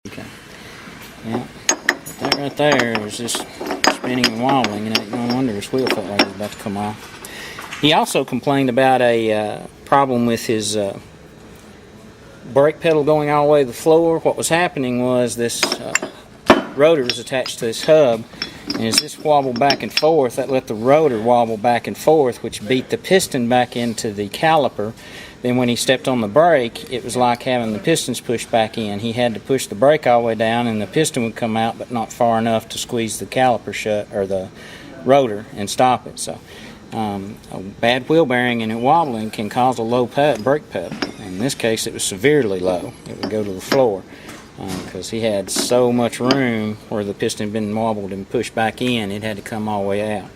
Okay. Yeah. That right there is just spinning and wobbling, and no wonder his wheel felt like it was about to come off. He also complained about a problem with his brake pedal going all the way to the floor. What was happening was this rotor was attached to this hub, and as this wobbled back and forth, that let the rotor wobble back and forth, which beat the piston back into the caliper. Then when he stepped on the brake, it was like having the pistons pushed back in. He had to push the brake all the way down, and the piston would come out, but not far enough to squeeze the caliper shut, or the rotor, and stop it. So a bad wheel bearing and it wobbling can cause a low brake pedal. In this case, it was severely low. It would go to the floor because he had so much room where the piston had been wobbled and pushed back in, it had to come all the way out.